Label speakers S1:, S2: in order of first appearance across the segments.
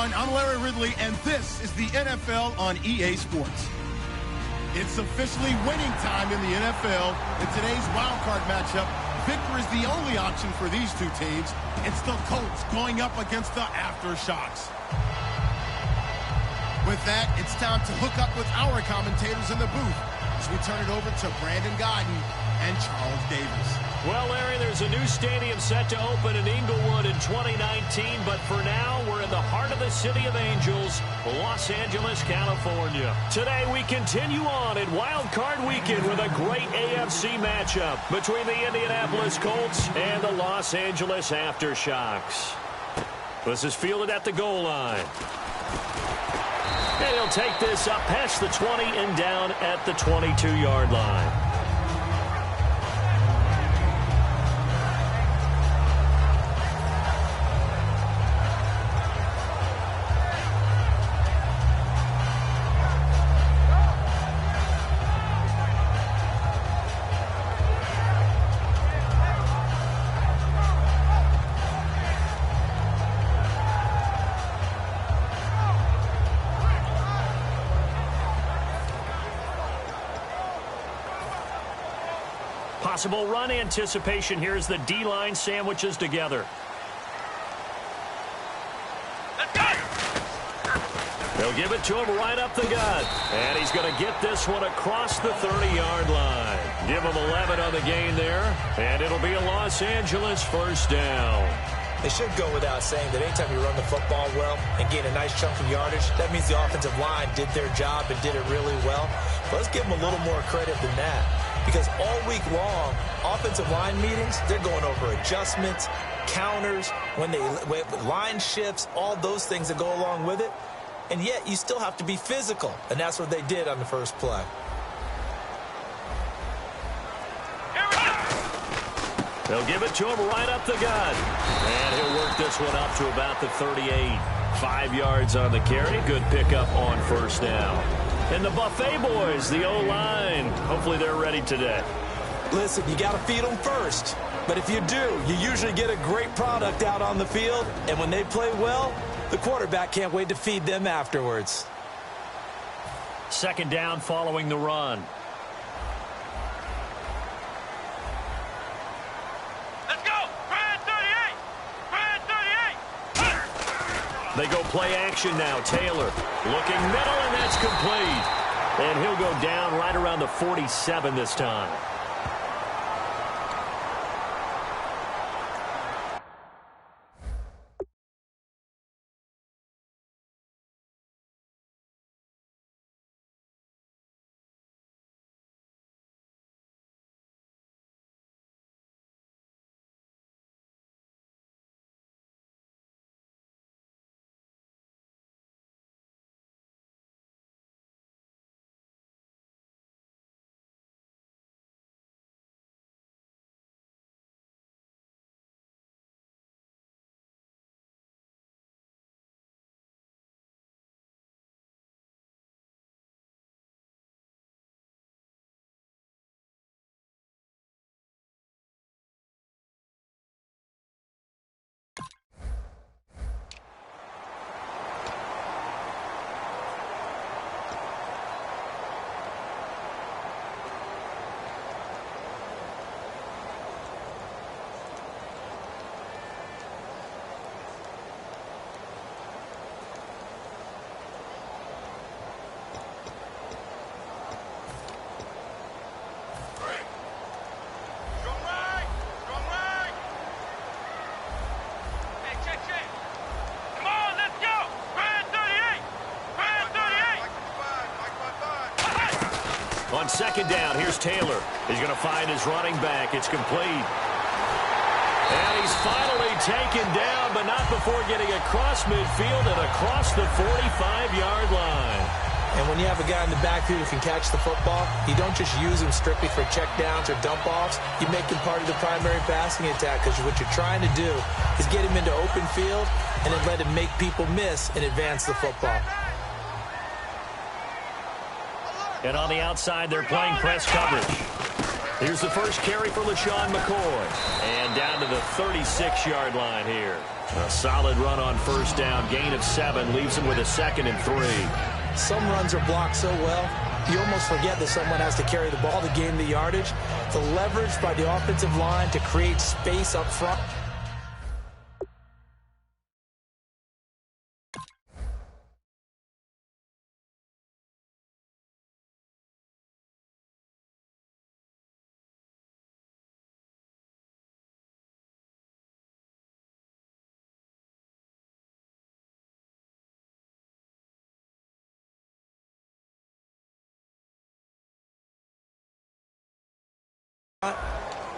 S1: everyone. I'm Larry Ridley, and this is the NFL on EA Sports. It's officially winning time in the NFL. In today's wildcard matchup, victory is the only option for these two teams. It's the Colts going up against the Aftershocks. With that, it's time to hook up with our commentators in the booth as we turn it over to Brandon Godden and Charles Davis.
S2: Well, Larry, there's a new stadium set to open in Inglewood in 2019, but for now, we're in the heart of the City of Angels, Los Angeles, California. Today, we continue on in Wild Card Weekend with a great AFC matchup between the Indianapolis Colts and the Los Angeles Aftershocks. This is fielded at the goal line. And he'll take this up past the 20 and down at the 22-yard line. Possible run anticipation here as the D-line sandwiches together. They'll give it to him right up the gut. And he's going to get this one across the 30-yard line. Give him 11 on the gain there. And it'll be a Los Angeles first down.
S3: It should go without saying that anytime you run the football well and gain a nice chunk of yardage, that means the offensive line did their job and did it really well. But let's give them a little more credit than that. Because all week long, offensive line meetings, they're going over adjustments, counters, line shifts, all those things that go along with it. And yet, you still have to be physical. And that's what they did on the first play.
S2: They'll give it to him right up the gut. And he'll work this one up to about the 38. 5 yards on the carry. Good pickup on first down. And the Buffet boys, the O-line, hopefully they're ready today.
S3: Listen, you got to feed them first. But if you do, you usually get a great product out on the field. And when they play well, the quarterback can't wait to feed them afterwards.
S2: Second down following the run. They go play action now. Taylor looking middle, and that's complete. And he'll go down right around the 47 this time. On second down, here's Taylor. He's going to find his running back. It's complete. And he's finally taken down, but not before getting across midfield and across the 45-yard line.
S3: And when you have a guy in the backfield who can catch the football, you don't just use him strictly for checkdowns or dump-offs. You make him part of the primary passing attack, because what you're trying to do is get him into open field and then let him make people miss and advance the football.
S2: And on the outside, they're playing press coverage. Here's the first carry for LaShawn McCoy. And down to the 36-yard line here. A solid run on first down. Gain of 7 leaves him with a 2nd and 3.
S3: Some runs are blocked so well, you almost forget that someone has to carry the ball to gain the yardage. The leverage by the offensive line to create space up front.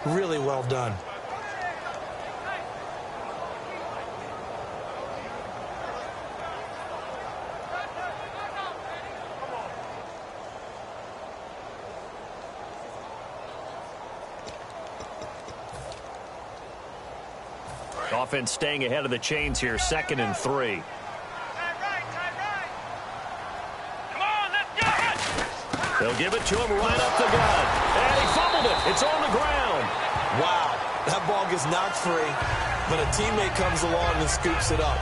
S3: Really well done.
S2: Offense staying ahead of the chains here, 2nd and 3. They'll give it to him right up the gut. And he fumbled it. It's on the ground.
S3: Wow, that ball gets knocked free, but a teammate comes along and scoops it up.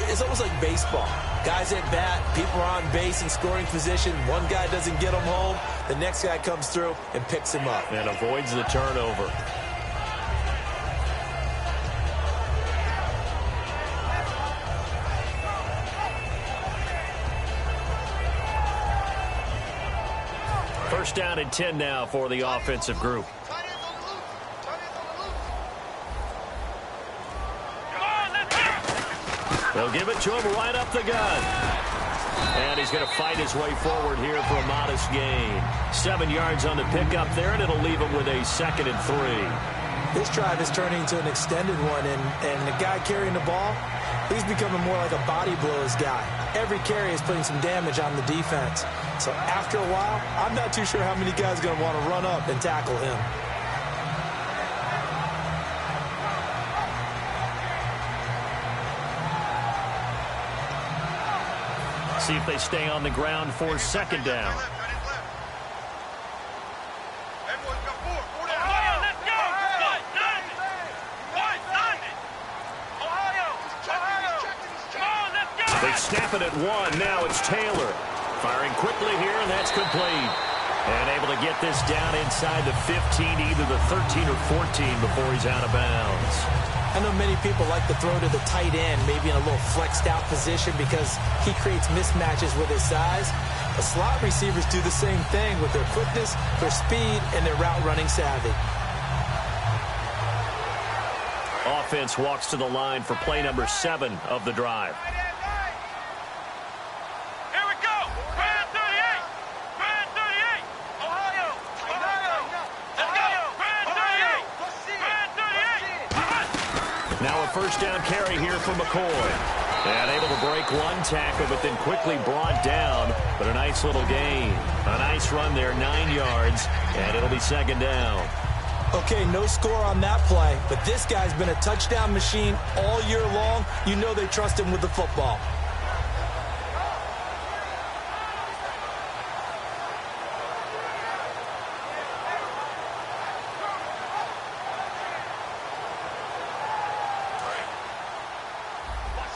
S3: It's almost like baseball. Guys at bat, people are on base in scoring position. One guy doesn't get him home. The next guy comes through and picks him up.
S2: And avoids the turnover. First down and 10 now for the offensive group. They'll give it to him right up the gut. And he's going to fight his way forward here for a modest gain. 7 yards on the pickup there, and it'll leave him with a 2nd and 3.
S3: This drive is turning into an extended one, and the guy carrying the ball, he's becoming more like a body blows guy. Every carry is putting some damage on the defense. So after a while, I'm not too sure how many guys are going to want to run up and tackle him.
S2: See if they stay on the ground for 2nd down. They snap it at 1. Now it's Taylor. Firing quickly here, and that's complete. And able to get this down inside the 15, either the 13 or 14 before he's out of bounds.
S3: I know many people like to throw to the tight end, maybe in a little flexed out position because he creates mismatches with his size. The slot receivers do the same thing with their quickness, their speed, and their route running savvy.
S2: Offense walks to the line for play number 7 of the drive. Now a first down carry here for McCoy. And able to break one tackle, but then quickly brought down. But a nice little gain. A nice run there, 9 yards. And it'll be 2nd down.
S3: Okay, no score on that play. But this guy's been a touchdown machine all year long. You know they trust him with the football.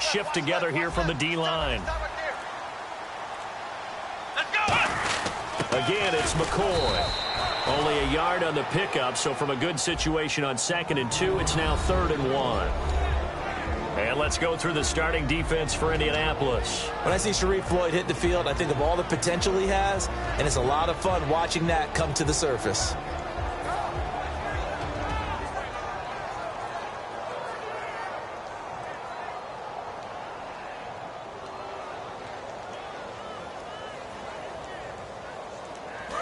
S2: Shift together here from the D-line. Again, it's McCoy. Only a yard on the pickup, so from a good situation on 2nd and 2, it's now 3rd and 1. And let's go through the starting defense for Indianapolis.
S3: When I see Sharif Floyd hit the field, I think of all the potential he has, and it's a lot of fun watching that come to the surface.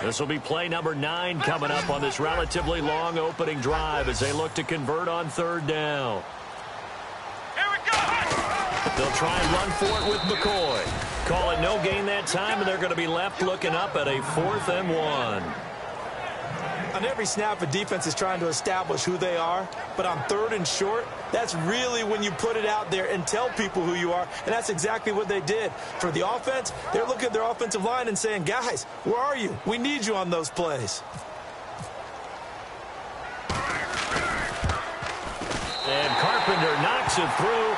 S2: This will be play number 9 coming up on this relatively long opening drive as they look to convert on 3rd down.
S4: Here we go!
S2: They'll try and run for it with McCoy. Call it no gain that time, and they're going to be left looking up at a 4th and 1.
S3: On every snap, a defense is trying to establish who they are, but on 3rd and short, that's really when you put it out there and tell people who you are, and that's exactly what they did. For the offense, they're looking at their offensive line and saying, guys, where are you? We need you on those plays.
S2: And Carpenter knocks it through.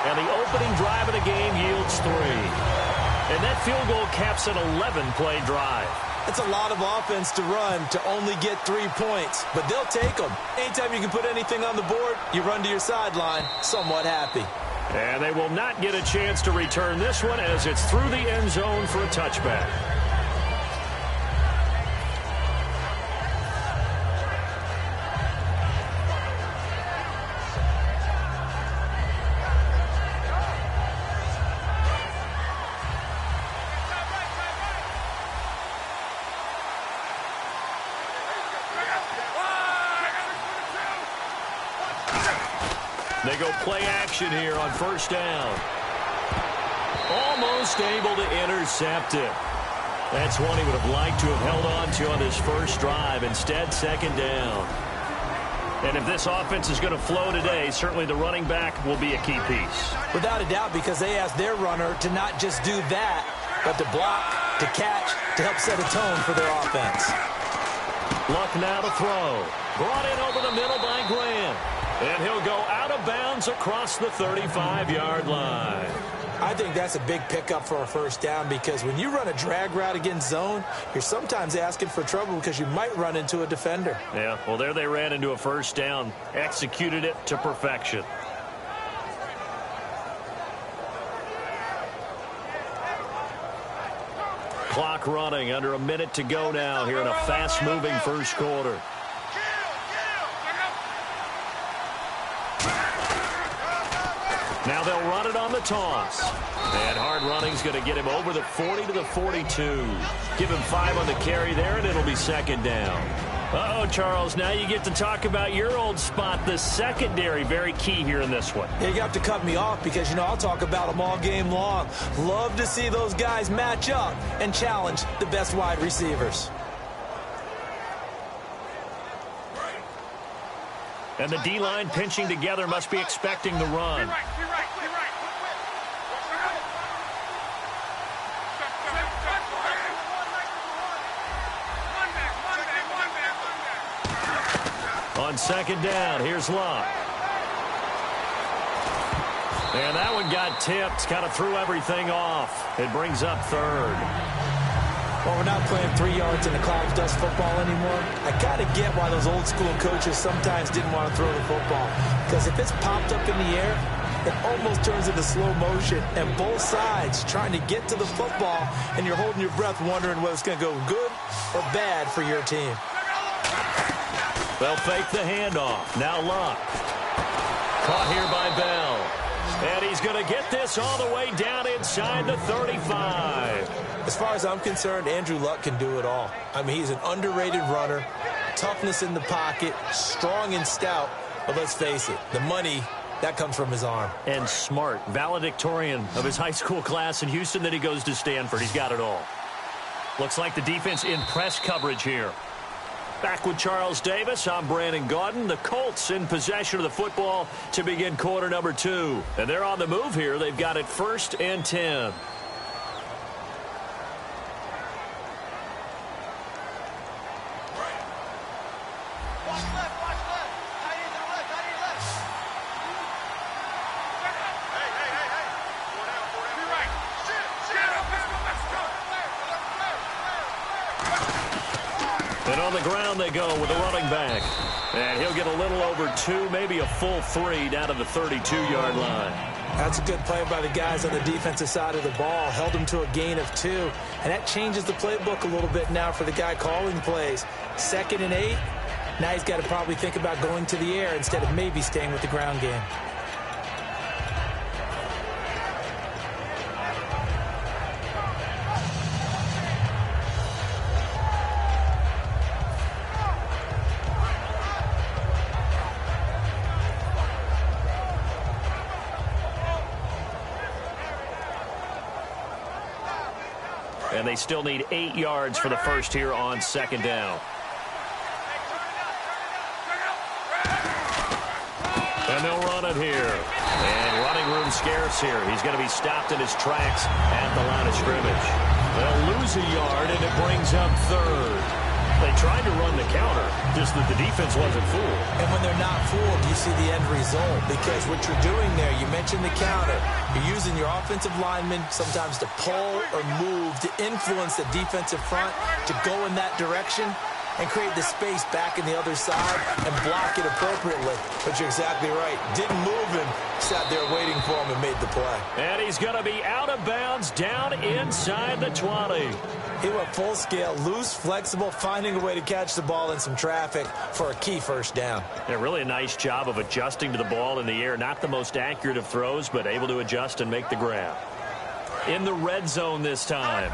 S2: And the opening drive of the game yields 3. And that field goal caps an 11-play drive.
S3: That's a lot of offense to run to only get 3 points. But they'll take them. Anytime you can put anything on the board, you run to your sideline somewhat happy.
S2: And they will not get a chance to return this one as it's through the end zone for a touchback. They go play action here on first down. Almost able to intercept it. That's one he would have liked to have held on to on his first drive. Instead, second down. And if this offense is going to flow today, certainly the running back will be a key piece.
S3: Without a doubt, because they asked their runner to not just do that, but to block, to catch, to help set a tone for their offense.
S2: Luck now to throw. Brought in over the middle by Graham. And he'll go out of bounds across the 35-yard line.
S3: I think that's a big pickup for a first down because when you run a drag route against zone, you're sometimes asking for trouble because you might run into a defender.
S2: Yeah, well, there they ran into a first down. Executed it to perfection. Clock running, under a minute to go now here in a fast-moving first quarter. Now they'll run it on the toss. And hard running's going to get him over the 40 to the 42. Give him 5 on the carry there, and it'll be second down. Uh-oh, Charles, now you get to talk about your old spot, the secondary. Very key here in this one.
S3: You have to cut me off because, you know, I'll talk about them all game long. Love to see those guys match up and challenge the best wide receivers.
S2: And the D-line pinching together must be expecting the run. On second down, here's Luck. And that one got tipped, kind of threw everything off. It brings up third.
S3: Well, we're not playing 3 yards in the cloud of dust football anymore. I kind of get why those old school coaches sometimes didn't want to throw the football. Because if it's popped up in the air, it almost turns into slow motion. And both sides trying to get to the football, and you're holding your breath wondering whether it's going to go good or bad for your team.
S2: They'll fake the handoff. Now Luck. Caught here by Bell. And he's going to get this all the way down inside the 35.
S3: As far as I'm concerned, Andrew Luck can do it all. I mean, he's an underrated runner, toughness in the pocket, strong and stout. But let's face it, the money, that comes from his arm.
S2: And smart, valedictorian of his high school class in Houston. Then he goes to Stanford. He's got it all. Looks like the defense in press coverage here. Back with Charles Davis, I'm Brandon Gaudin. The Colts in possession of the football to begin quarter number 2. And they're on the move here. They've got it 1st and 10. And on the ground they go with a running back. And he'll get a little over 2, maybe a full 3 down to the 32-yard line.
S3: That's a good play by the guys on the defensive side of the ball. Held him to a gain of 2. And that changes the playbook a little bit now for the guy calling plays. 2nd and 8. Now he's got to probably think about going to the air instead of maybe staying with the ground game.
S2: And they still need 8 yards for the first here on second down. And they'll run it here. And running room scarce here. He's going to be stopped in his tracks at the line of scrimmage. They'll lose a yard, and it brings up 3rd. They tried to run the counter, just that the defense wasn't fooled.
S3: And when they're not fooled, you see the end result. Because what you're doing there, you mentioned the counter. You're using your offensive linemen sometimes to pull or move to influence the defensive front to go in that direction and create the space back in the other side and block it appropriately. But you're exactly right. Didn't move him, sat there waiting for him and made the play.
S2: And he's going to be out of bounds down inside the 20.
S3: He went full scale, loose, flexible, finding a way to catch the ball in some traffic for a key first down.
S2: Yeah, really a nice job of adjusting to the ball in the air. Not the most accurate of throws, but able to adjust and make the grab. In the red zone this time.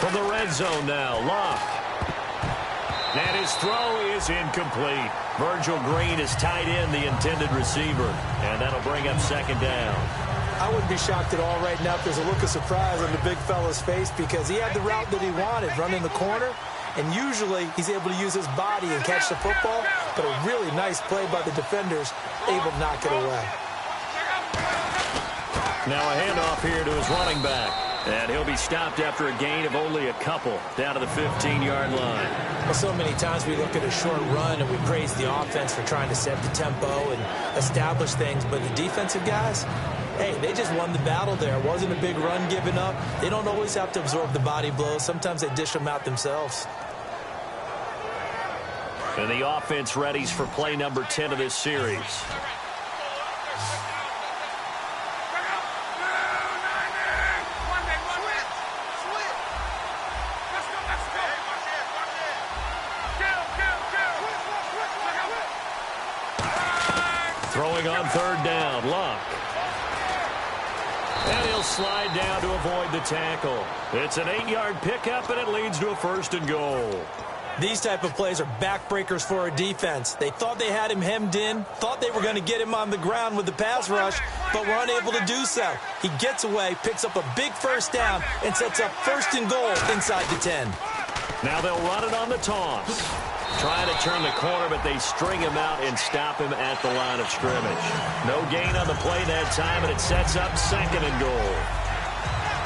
S2: From the red zone now, Locke. And his throw is incomplete. Virgil Green is tied in the intended receiver. And that'll bring up second down.
S3: I wouldn't be shocked at all right now if there's a look of surprise on the big fella's face because he had the route that he wanted, running the corner. And usually he's able to use his body and catch the football. But a really nice play by the defenders, able to knock it away.
S2: Now a handoff here to his running back. And he'll be stopped after a gain of only a couple down to the 15-yard line.
S3: Well, so many times we look at a short run and we praise the offense for trying to set the tempo and establish things. But the defensive guys, hey, they just won the battle there. It wasn't a big run given up. They don't always have to absorb the body blows. Sometimes they dish them out themselves.
S2: And the offense readies for play number 10 of this series. Throwing on third down, Locke. And he'll slide down to avoid the tackle. It's an 8-yard pickup, and it leads to a first and goal.
S3: These type of plays are backbreakers for a defense. They thought they had him hemmed in, thought they were going to get him on the ground with the pass rush, but were unable to do so. He gets away, picks up a big first down, and sets up first and goal inside the 10.
S2: Now they'll run it on the toss. Trying to turn the corner, but they string him out and stop him at the line of scrimmage. No gain on the play that time, and it sets up second and goal.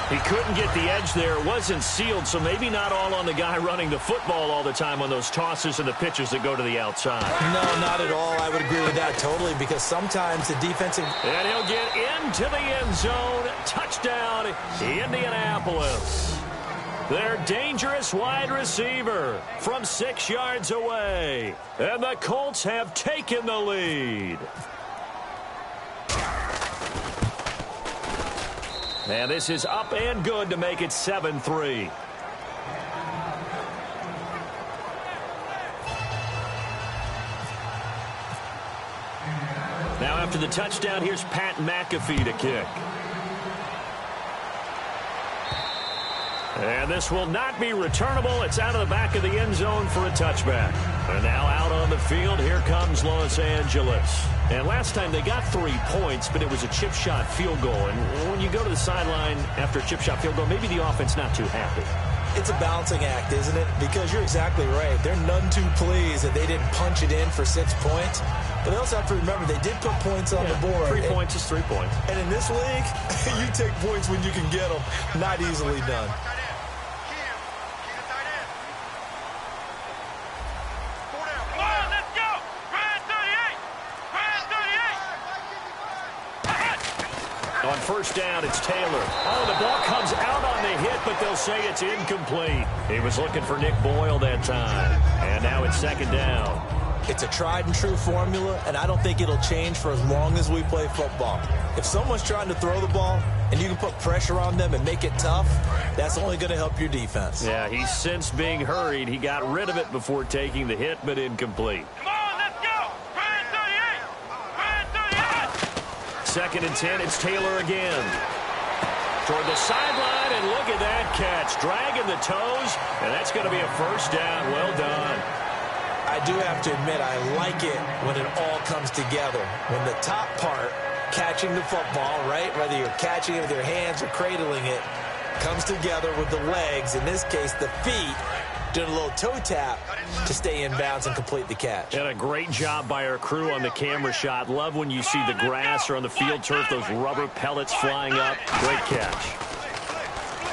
S2: He couldn't get the edge there. It wasn't sealed, so maybe not all on the guy running the football all the time on those tosses and the pitches that go to the outside.
S3: No, not at all. I would agree with that totally because sometimes the defensive...
S2: And he'll get into the end zone. Touchdown, Indianapolis. Their dangerous wide receiver from 6 yards away. And the Colts have taken the lead. And this is up and good to make it 7-3. Now after the touchdown, here's Pat McAfee to kick. And this will not be returnable. It's out of the back of the end zone for a touchback. And now out on the field, here comes Los Angeles. And last time they got 3 points, but it was a chip shot field goal. And when you go to the sideline after a chip shot field goal, maybe the offense not too happy.
S3: It's a balancing act, isn't it? Because you're exactly right. They're none too pleased that they didn't punch it in for 6 points. But they also have to remember they did put points on the board.
S2: 3 points is 3 points.
S3: And in this league, you take points when you can get them. Not easily done.
S2: On first down, it's Taylor. Oh, the ball comes out on the hit, but they'll say it's incomplete. He was looking for Nick Boyle that time. And now it's second down.
S3: It's a tried-and-true formula, and I don't think it'll change for as long as we play football. If someone's trying to throw the ball, and you can put pressure on them and make it tough, that's only going to help your defense.
S2: Yeah, he sensed being hurried. He got rid of it before taking the hit, but incomplete. Second and 10, it's Taylor again. Toward the sideline, and look at that catch. Dragging the toes, and that's going to be a first down. Well done.
S3: I do have to admit, I like it when it all comes together. When the top part, catching the football, right, whether you're catching it with your hands or cradling it, comes together with the legs, in this case the feet, doing a little toe tap to stay in bounds and complete the catch.
S2: And a great job by our crew on the camera shot. Love when you see the grass or on the field turf, those rubber pellets flying up. Great catch.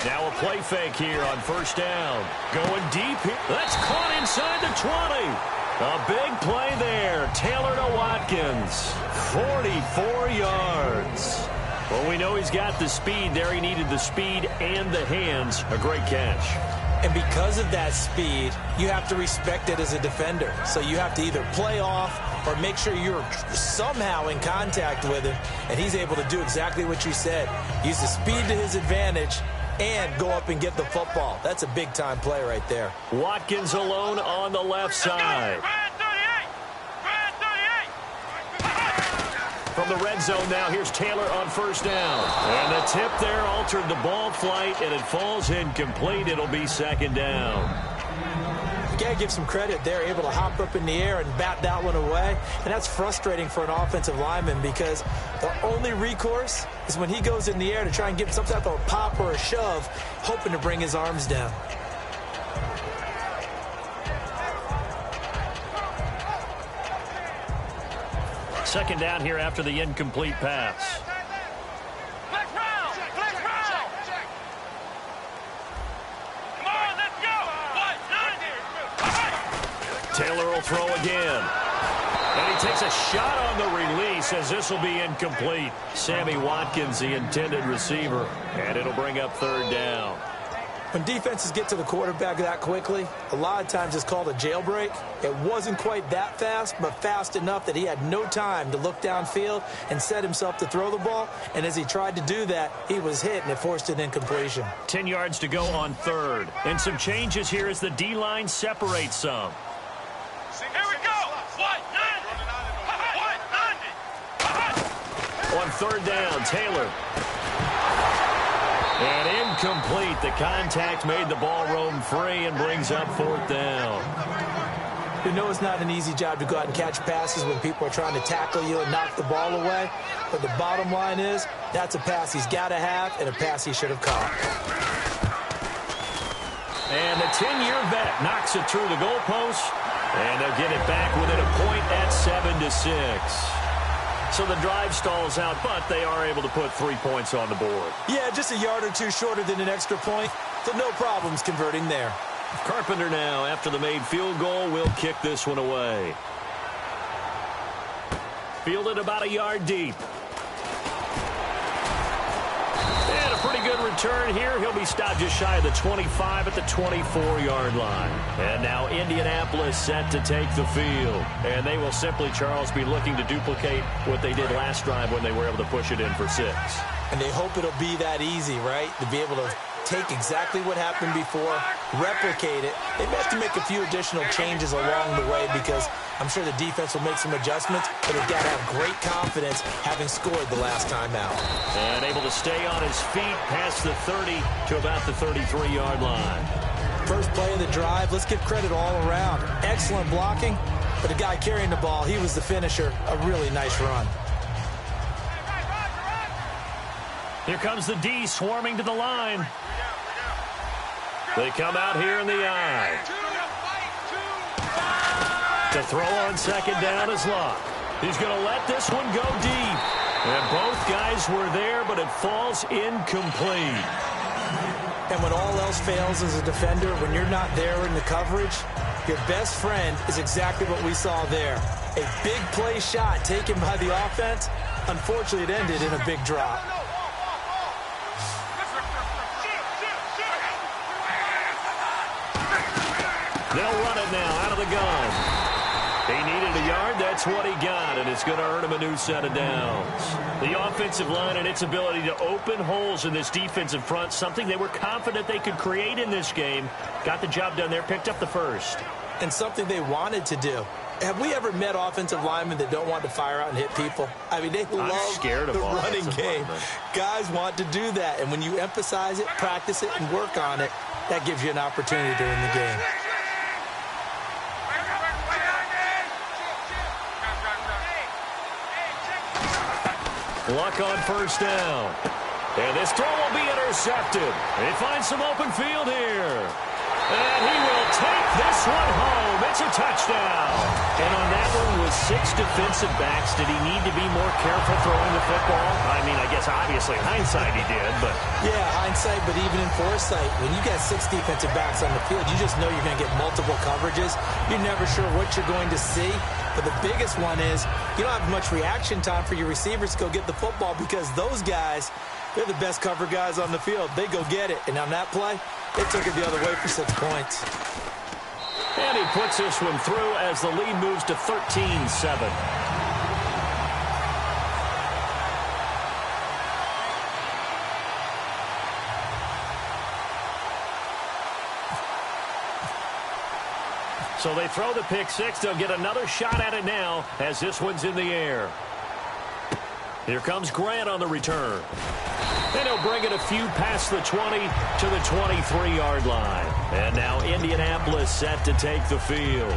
S2: Now a play fake here on first down. Going deep here. That's caught inside the 20. A big play there. Taylor to Watkins. 44 yards. Well, we know he's got the speed there. He needed the speed and the hands. A great catch.
S3: And because of that speed, you have to respect it as a defender. So you have to either play off or make sure you're somehow in contact with him. And he's able to do exactly what you said. Use the speed to his advantage and go up and get the football. That's a big-time play right there.
S2: Watkins alone on the left side. From the red zone now, here's Taylor on first down. And the tip there altered the ball flight, and it falls incomplete. It'll be second down.
S3: You got to give some credit. They're able to hop up in the air and bat that one away. And that's frustrating for an offensive lineman because the only recourse is when he goes in the air to try and get some type of a pop or a shove, hoping to bring his arms down.
S2: Second down here after the incomplete pass. Taylor will throw again. And he takes a shot on the release as this will be incomplete. Sammy Watkins, the intended receiver. And it'll bring up third down.
S3: When defenses get to the quarterback that quickly, a lot of times it's called a jailbreak. It wasn't quite that fast, but fast enough that he had no time to look downfield and set himself to throw the ball. And as he tried to do that, he was hit, and it forced an incompletion.
S2: 10 yards to go on third. And some changes here as the D-line separates some.
S4: Here we go.
S2: On third down, Taylor. And incomplete. The contact made the ball roam free and brings up fourth down.
S3: You know it's not an easy job to go out and catch passes when people are trying to tackle you and knock the ball away. But the bottom line is that's a pass he's got to have and a pass he should have caught.
S2: And the 10-year vet knocks it through the goalpost. And they'll get it back within a point at 7-6. So the drive stalls out, but they are able to put 3 points on the board.
S3: Yeah, just a yard or two shorter than an extra point, so no problems converting there.
S2: Carpenter now, after the made field goal, will kick this one away. Fielded about a yard deep. And a pretty good return here. He'll be stopped just shy of the 25 at the 24-yard line. And now Indianapolis set to take the field. And they will simply, Charles, be looking to duplicate what they did last drive when they were able to push it in for 6.
S3: And they hope it'll be that easy, right? To be able to take exactly what happened before, replicate it. They may have to make a few additional changes along the way because I'm sure the defense will make some adjustments, but they've got to have great confidence having scored the last time out.
S2: And able to stay on his feet past the 30 to about the 33-yard line.
S3: First play of the drive, let's give credit all around. Excellent blocking, but the guy carrying the ball, he was the finisher. A really nice run.
S2: Here comes the D swarming to the line. They come out here in the eye. The throw on second down is Locke. He's going to let this one go deep. And both guys were there, but it falls incomplete.
S3: And when all else fails as a defender, when you're not there in the coverage, your best friend is exactly what we saw there. A big play shot taken by the offense. Unfortunately, it ended in a big drop.
S2: They'll run it now out of the gun. He needed a yard. That's what he got, and it's going to earn him a new set of downs. The offensive line and its ability to open holes in this defensive front, something they were confident they could create in this game. Got the job done there, picked up the first.
S3: And something they wanted to do. Have we ever met offensive linemen that don't want to fire out and hit people? I mean, they love the running game. Guys want to do that, and when you emphasize it, practice it, and work on it, that gives you an opportunity to win the game.
S2: Luck on first down. And this throw will be intercepted. They find some open field here. And he will take this one home. It's a touchdown. And on that one with 6 defensive backs, did he need to be more careful throwing the football? I mean, I guess obviously hindsight he did, but...
S3: Yeah, hindsight, but even in foresight, when you got 6 defensive backs on the field, you just know you're going to get multiple coverages. You're never sure what you're going to see. But the biggest one is you don't have much reaction time for your receivers to go get the football because those guys, they're the best cover guys on the field. They go get it. And on that play, they took it the other way for 6 points.
S2: And he puts this one through as the lead moves to 13-7. So they throw the pick six. They'll get another shot at it now as this one's in the air. Here comes Grant on the return. And he'll bring it a few past the 20 to the 23-yard line. And now Indianapolis set to take the field.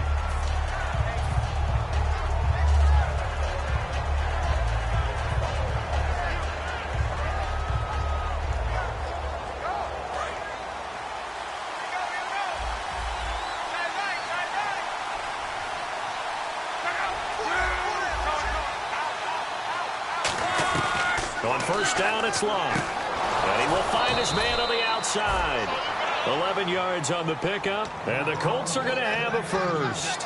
S2: On first down, it's Love. And he will find his man on the outside. 11 yards on the pickup, and the Colts are going to have a first.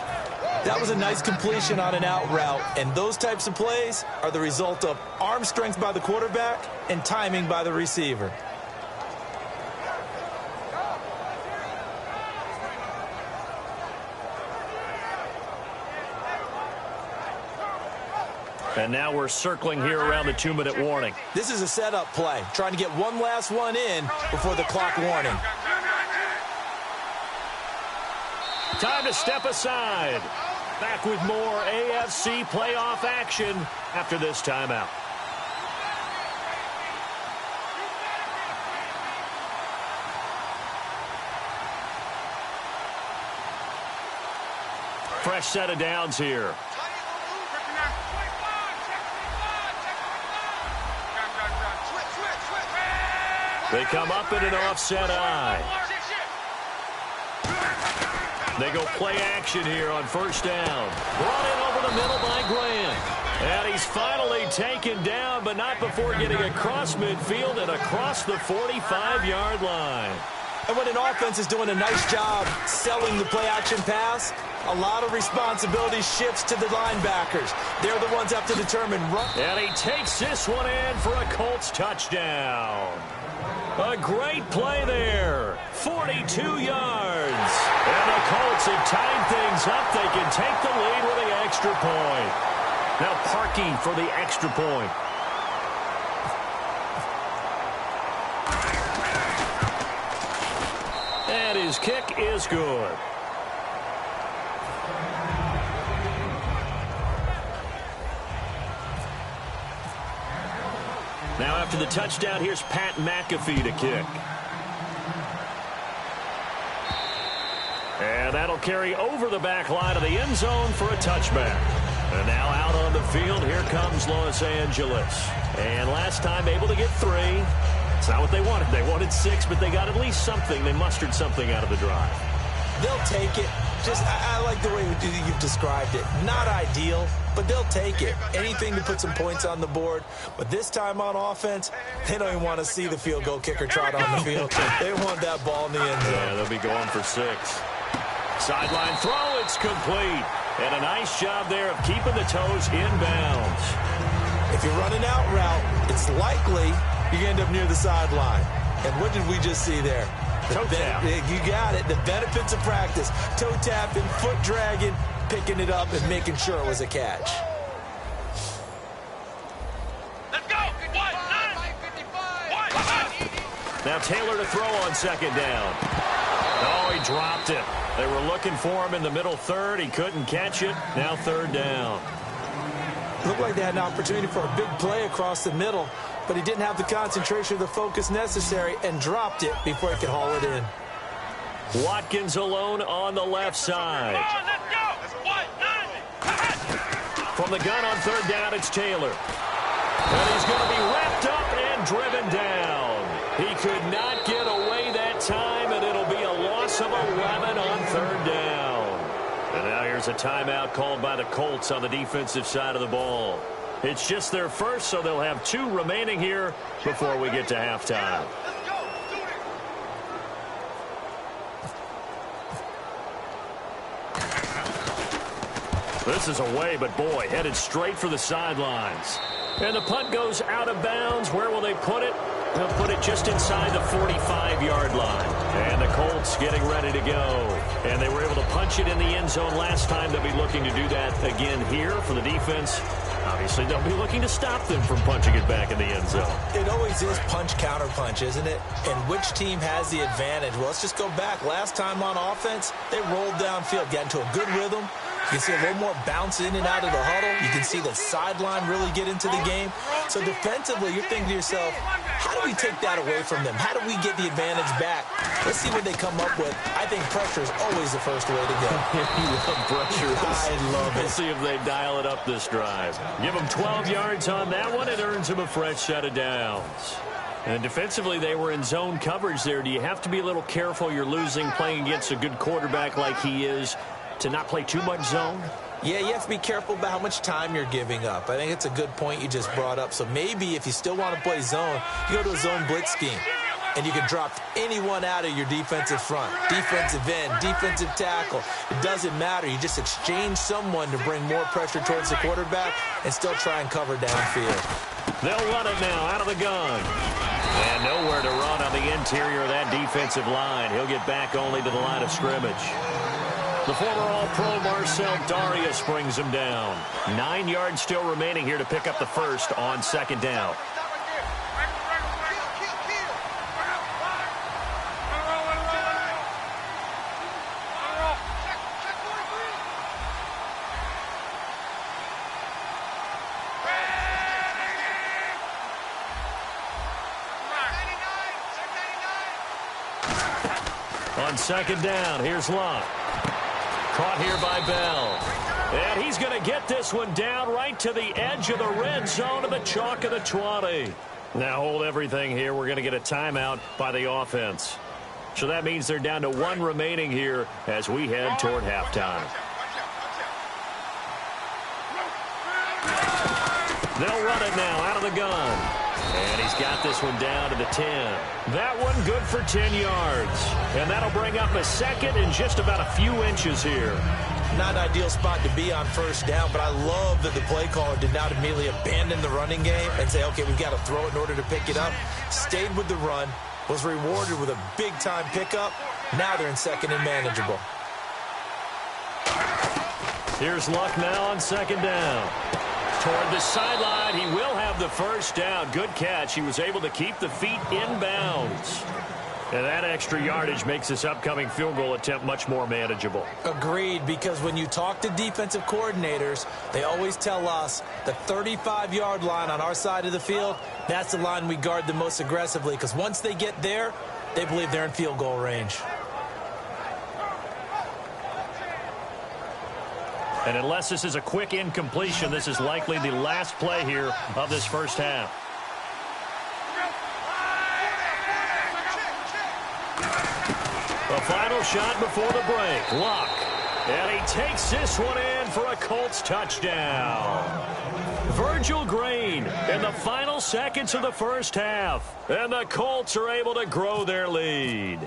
S3: That was a nice completion on an out route, and those types of plays are the result of arm strength by the quarterback and timing by the receiver.
S2: And now we're circling here around the 2-minute warning.
S3: This is a setup play, trying to get one last one in before the clock warning.
S2: Time to step aside. Back with more AFC playoff action after this timeout. Fresh set of downs here. They come up in an offset eye. They go play action here on first down. Brought in over the middle by Grant. And he's finally taken down, but not before getting across midfield and across the 45-yard line.
S3: And when an offense is doing a nice job selling the play-action pass, a lot of responsibility shifts to the linebackers. They're the ones that have to determine run.
S2: And he takes this one in for a Colts touchdown. A great play there. 42 yards. And the Colts have tied things up. They can take the lead with the extra point. Now Parkey for the extra point. And his kick is good. Now after the touchdown, here's Pat McAfee to kick. And that'll carry over the back line of the end zone for a touchback. And now out on the field, here comes Los Angeles. And last time able to get 3. It's not what they wanted. They wanted 6, but they got at least something. They mustered something out of the drive.
S3: They'll take it. I like the way you've described it. Not ideal, but they'll take it. Anything to put some points on the board. But this time on offense, they don't even want to see the field goal kicker trot on the field. They want that ball in the end zone.
S2: Yeah, they'll be going for 6. Sideline throw, it's complete. And a nice job there of keeping the toes inbounds.
S3: If you're running out route, it's likely you're going to end up near the sideline. And what did we just see there?
S2: Toe tap.
S3: You got it. The benefits of practice. Toe tapping, foot dragging, picking it up, and making sure it was a catch.
S4: Let's go.
S2: Now Taylor to throw on second down. Oh, he dropped it. They were looking for him in the middle third. He couldn't catch it. Now third down.
S3: Looked like they had an opportunity for a big play across the middle, but he didn't have the concentration or the focus necessary and dropped it before he could haul it in.
S2: Watkins alone on the left side. From the gun on third down, it's Taylor. And he's going to be wrapped up and driven down. He could not get away that time, and it'll be a loss loss of 11 on 3rd down. And now here's a timeout called by the Colts on the defensive side of the ball. It's just their first, so they'll have 2 remaining here before we get to halftime. This is away, but boy, headed straight for the sidelines. And the punt goes out of bounds. Where will they put it? They'll put it just inside the 45-yard line. And the Colts getting ready to go. And they were able to punch it in the end zone last time. They'll be looking to do that again here for the defense. Obviously, they'll be looking to stop them from punching it back in the end zone.
S3: It always is punch-counter-punch, isn't it? And which team has the advantage? Well, let's just go back. Last time on offense, they rolled downfield, got into a good rhythm. You can see a little more bounce in and out of the huddle. You can see the sideline really get into the game. So defensively, you're thinking to yourself, how do we take that away from them? How do we get the advantage back? Let's see what they come up with. I think pressure is always the first way to go.
S2: You love pressure.
S3: I love it.
S2: We'll see if they dial it up this drive. Give them 12 yards on that one. It earns them a fresh set of downs. And defensively, they were in zone coverage there. Do you have to be a little careful? You're losing, playing against a good quarterback like he is, to not play too much zone?
S3: Yeah, you have to be careful about how much time you're giving up. I think it's a good point you just brought up. So maybe if you still want to play zone, you go to a zone blitz scheme. And you can drop anyone out of your defensive front. Defensive end, defensive tackle. It doesn't matter. You just exchange someone to bring more pressure towards the quarterback and still try and cover downfield.
S2: They'll run it now out of the gun. And nowhere to run on the interior of that defensive line. He'll get back only to the line of scrimmage. The former All-Pro Marcel Darius brings him down. 9 yards still remaining here to pick up the first on 2nd down. On 2nd down, here's Luck. Caught here by Bell. And he's going to get this one down right to the edge of the red zone of the chalk of the 20. Now hold everything here. We're going to get a timeout by the offense. So that means they're down to 1 remaining here as we head toward halftime. They'll run it now out of the gun. And he's got this one down to the 10. That one good for 10 yards. And that'll bring up a second in just about a few inches here.
S3: Not an ideal spot to be on 1st down, but I love that the play caller did not immediately abandon the running game and say, okay, we've got to throw it in order to pick it up. Stayed with the run, was rewarded with a big-time pickup. Now they're in 2nd and manageable.
S2: Here's Luck now on 2nd down. Toward the sideline, he will have the first down. Good catch. He was able to keep the feet in bounds. And that extra yardage makes this upcoming field goal attempt much more manageable.
S3: Agreed, because when you talk to defensive coordinators, they always tell us the 35-yard line on our side of the field, that's the line we guard the most aggressively, because once they get there, they believe they're in field goal range.
S2: And unless this is a quick incompletion, this is likely the last play here of this first half. The final shot before the break. Luck. And he takes this one in for a Colts touchdown. Virgil Green in the final seconds of the first half. And the Colts are able to grow their lead.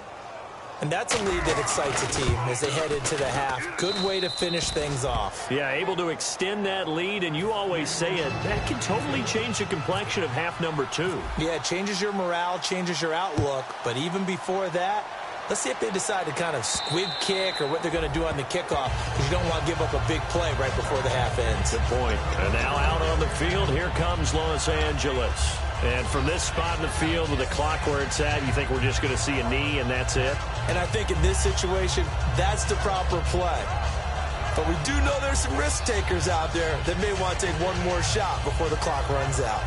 S3: And that's a lead that excites a team as they head into the half. Good way to finish things off.
S2: Yeah, able to extend that lead, and you always say it, that can totally change the complexion of half number 2.
S3: Yeah, it changes your morale, changes your outlook. But even before that, let's see if they decide to kind of squib kick or what they're going to do on the kickoff, because you don't want to give up a big play right before the half ends.
S2: Good point. And now out on the field, here comes Los Angeles. And from this spot in the field with the clock where it's at, you think we're just going to see a knee and that's it?
S3: And I think in this situation, that's the proper play. But we do know there's some risk takers out there that may want to take one more shot before the clock runs out.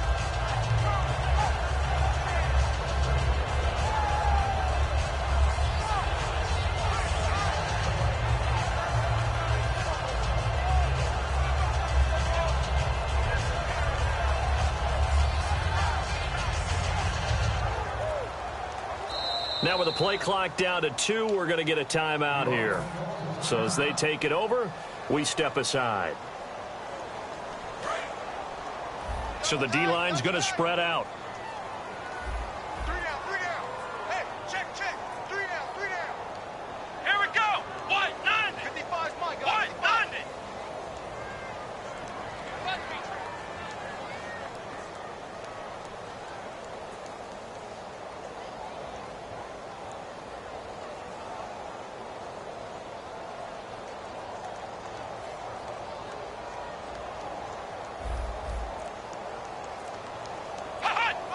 S2: Now with the play clock down to 2, we're going to get a timeout here. So as they take it over, we step aside. So the D-line's going to spread out.
S4: 3 down, 3 down. Hey, check. 3 down, 3 down. Here we go. White, 90. 55 is my guy. White, 90.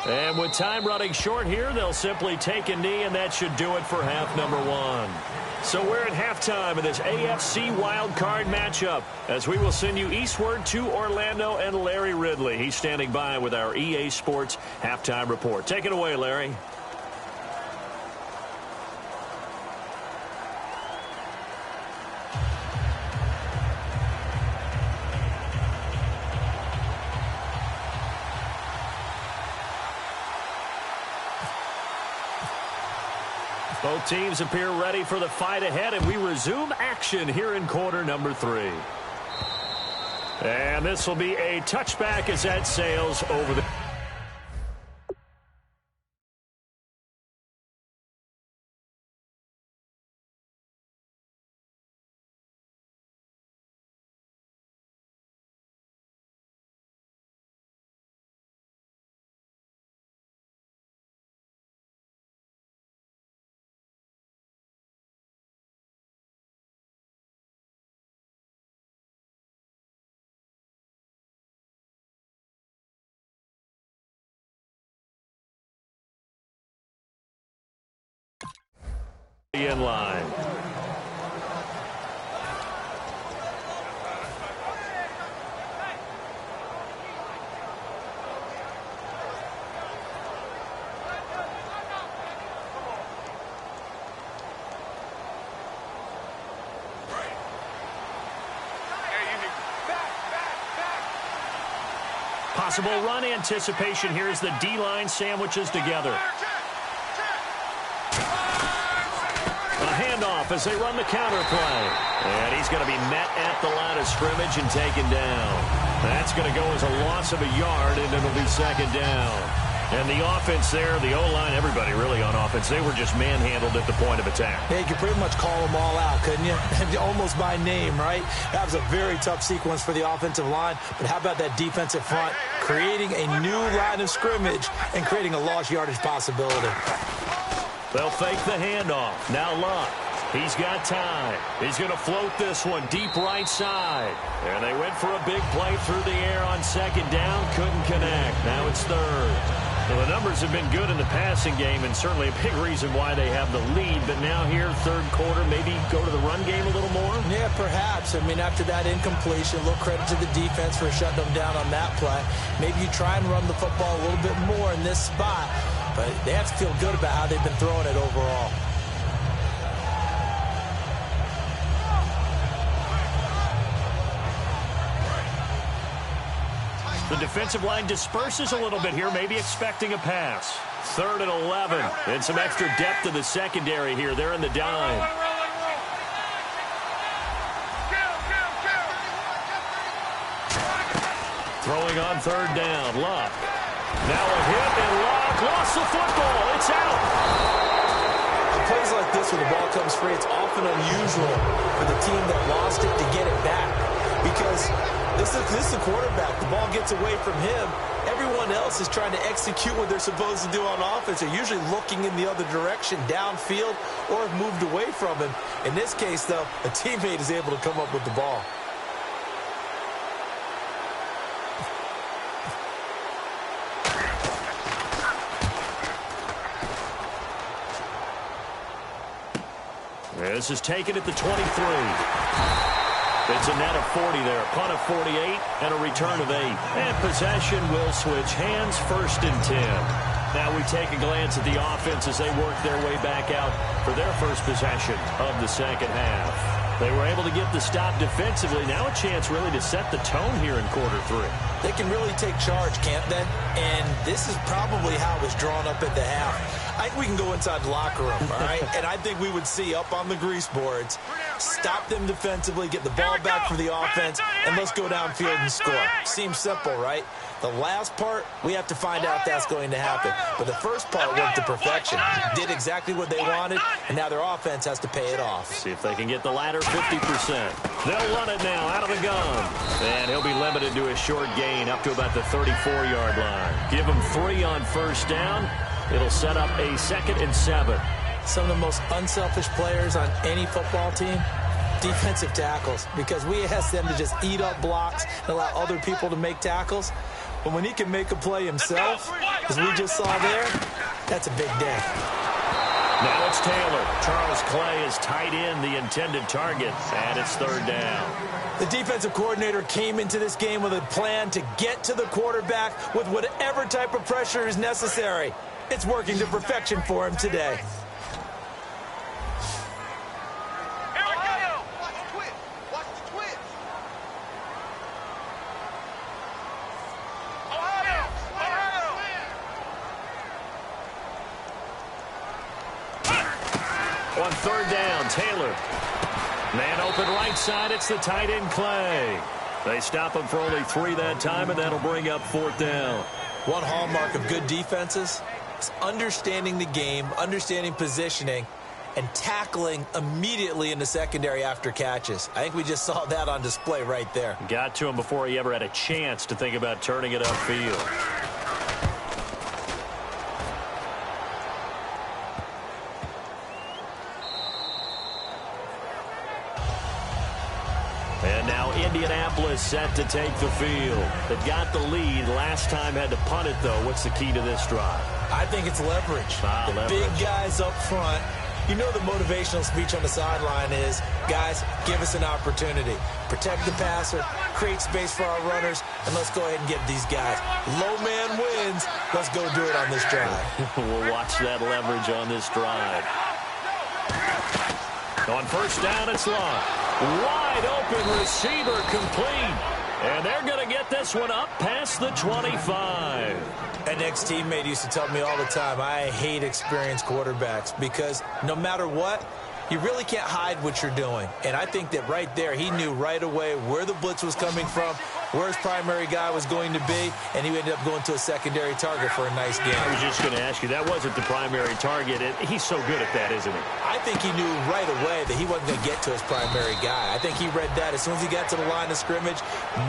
S2: And with time running short here, they'll simply take a knee, and that should do it for half number 1. So we're at halftime of this AFC wildcard matchup as we will send you eastward to Orlando and Larry Ridley. He's standing by with our EA Sports halftime report. Take it away, Larry. Both teams appear ready for the fight ahead, and we resume action here in quarter number 3. And this will be a touchback as that sails over the... in line. Possible run anticipation here as the D-line sandwiches together. Handoff as they run the counter play. And he's going to be met at the line of scrimmage and taken down. That's going to go as a loss of a yard, and it'll be second down. And the offense there, the O-line, everybody really on offense, they were just manhandled at the point of attack.
S3: Yeah, you could pretty much call them all out, couldn't you? Almost by name, right? That was a very tough sequence for the offensive line. But how about that defensive front creating a new line of scrimmage and creating a lost yardage possibility?
S2: They'll fake the handoff. Now Luck. He's got time. He's going to float this one deep right side. And they went for a big play through the air on second down. Couldn't connect. Now it's third. Well, the numbers have been good in the passing game, and certainly a big reason why they have the lead. But now here, third quarter, maybe go to the run game a little more?
S3: Yeah, perhaps. I mean, after that incompletion, a little credit to the defense for shutting them down on that play. Maybe you try and run the football a little bit more in this spot. But they have to feel good about how they've been throwing it overall.
S2: The defensive line disperses a little bit here, maybe expecting a pass. 3rd and 11, and some extra depth to the secondary here. They're in the dime. Throwing on 3rd down, Luck. Now a hit, and Luck lost the football. It's out.
S3: In plays like this where the ball comes free, it's often unusual for the team that lost it to get it back. Because this is the quarterback. The ball gets away from him. Everyone else is trying to execute what they're supposed to do on offense. They're usually looking in the other direction, downfield, or have moved away from him. In this case, though, a teammate is able to come up with the ball.
S2: This is taken at the 23. It's a net of 40 there, a punt of 48, and a return of 8. And possession will switch hands, 1st and 10. Now we take a glance at the offense as they work their way back out for their first possession of the second half. They were able to get the stop defensively. Now a chance really to set the tone here in quarter 3.
S3: They can really take charge, can't they? And this is probably how it was drawn up at the half. I think we can go inside the locker room, all right? And I think we would see up on the grease boards, stop them defensively, get the ball back for the offense, and let's go downfield and score. Seems simple, right? The last part, we have to find out if that's going to happen. But the first part worked to perfection. Did exactly what they wanted, and now their offense has to pay it off.
S2: See if they can get the latter 50%. They'll run it now out of the gun. And he'll be limited to a short gain up to about the 34-yard line. Give him 3 on first down. It'll set up a 2nd and 7.
S3: Some of the most unselfish players on any football team, defensive tackles, because we ask them to just eat up blocks and allow other people to make tackles. But when he can make a play himself, as we just saw there, that's a big day.
S2: Now it's Taylor. Charles Clay is tight in the intended target, and it's 3rd down.
S3: The defensive coordinator came into this game with a plan to get to the quarterback with whatever type of pressure is necessary. It's working to perfection for him today.
S2: On 3rd down, Taylor. Man open right side, it's the tight end Clay. They stop him for only 3 that time, and that'll bring up 4th down.
S3: One hallmark of good defenses is understanding the game, understanding positioning, and tackling immediately in the secondary after catches. I think we just saw that on display right there.
S2: Got to him before he ever had a chance to think about turning it upfield. And now Indianapolis set to take the field. They got the lead. Last time had to punt it, though. What's the key to this drive?
S3: I think it's leverage. The big guys up front. You know the motivational speech on the sideline is, guys, give us an opportunity. Protect the passer, create space for our runners, and let's go ahead and get these guys. Low man wins. Let's go do it on this drive.
S2: We'll watch that leverage on this drive. On first down, it's Locke. Wide open receiver complete. And they're going to get this one up past the 25.
S3: An ex-teammate used to tell me all the time, I hate experienced quarterbacks because no matter what, you really can't hide what you're doing. And I think that right there, he knew right away where the blitz was coming from, where his primary guy was going to be, and he ended up going to a secondary target for a nice game.
S2: I was just going to ask you, that wasn't the primary target. He's so good at that, isn't he?
S3: I think he knew right away that he wasn't going to get to his primary guy. I think he read that as soon as he got to the line of scrimmage,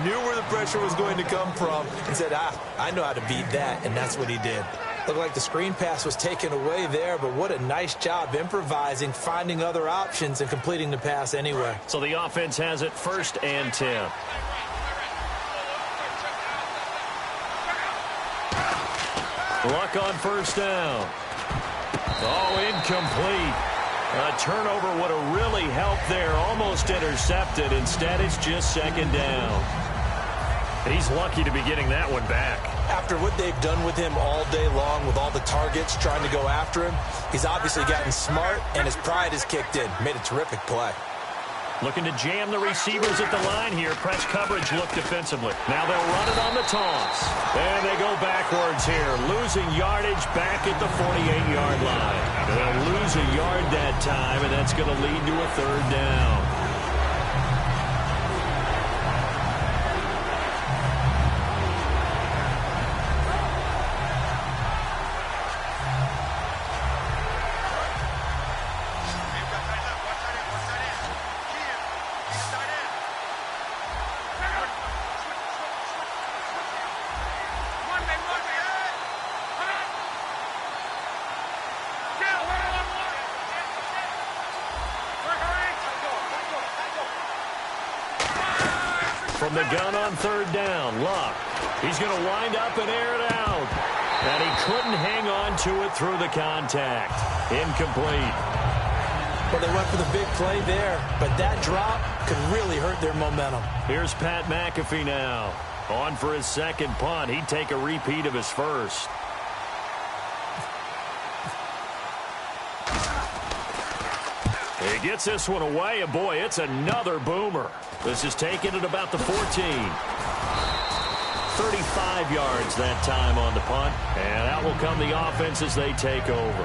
S3: knew where the pressure was going to come from, and said, I know how to beat that, and that's what he did. Looked like the screen pass was taken away there, but what a nice job improvising, finding other options, and completing the pass anyway.
S2: So the offense has it 1st and 10. Luck on first down. Oh, incomplete. A turnover would have really helped there. Almost intercepted. Instead, it's just 2nd down. He's lucky to be getting that one back.
S3: After what they've done with him all day long with all the targets trying to go after him, he's obviously gotten smart, and his pride has kicked in. Made a terrific play.
S2: Looking to jam the receivers at the line here. Press coverage look defensively. Now they'll run it on the toss. And they go backwards here. Losing yardage back at the 48-yard line. They'll lose a yard that time, and that's going to lead to a 3rd down. From the gun on 3rd down, Luck. He's going to wind up and air it out. And he couldn't hang on to it through the contact. Incomplete.
S3: Well, they went for the big play there, but that drop could really hurt their momentum.
S2: Here's Pat McAfee now. On for his 2nd punt. He'd take a repeat of his first. He gets this one away, and boy, it's another boomer. This is taken at about the 14. 35 yards that time on the punt. And out will come the offense as they take over.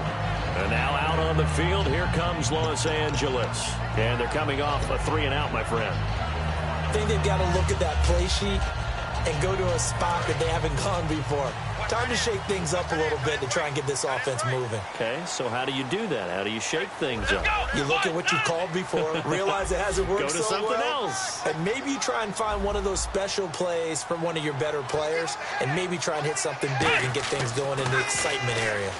S2: And now out on the field, here comes Los Angeles. And they're coming off a 3-and-out, my friend.
S3: I think they've got to look at that play sheet and go to a spot that they haven't gone before. Time to shake things up a little bit to try and get this offense moving.
S2: Okay, so how do you do that? How do you shake things up?
S3: You look at what you called before, realize it hasn't worked
S2: Go to something else.
S3: And maybe you try and find one of those special plays from one of your better players, and maybe try and hit something big and get things going in the excitement area.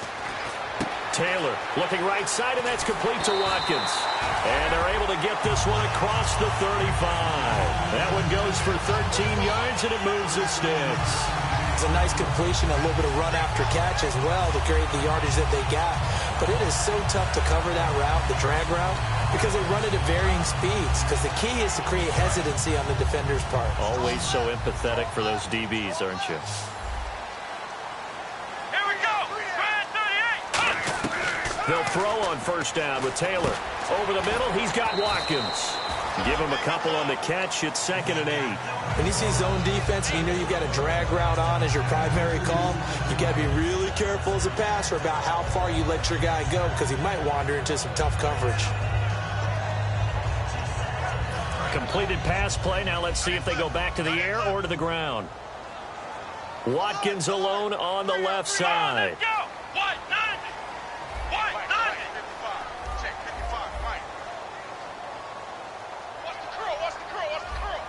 S2: Taylor looking right side, and that's complete to Watkins. And they're able to get this one across the 35. That one goes for 13 yards, and it moves the sticks.
S3: It's a nice completion, a little bit of run after catch as well to create the yardage that they got. But it is so tough to cover that route, the drag route, because they run it at varying speeds. Because the key is to create hesitancy on the defender's part.
S2: Always so empathetic for those DBs, aren't you?
S4: Here we go.
S2: They'll throw on first down with Taylor. Over the middle, he's got Watkins. Give him a couple on the catch. It's 2nd and 8.
S3: When you see zone defense and you know you've got a drag route on as your primary call, you've got to be really careful as a passer about how far you let your guy go because he might wander into some tough coverage.
S2: Completed pass play. Now let's see if they go back to the air or to the ground. Watkins alone on the left side.
S4: Let's go. White 90. White 90. 55. Check 55. White. What's the curl? What's the curl? What's the curl?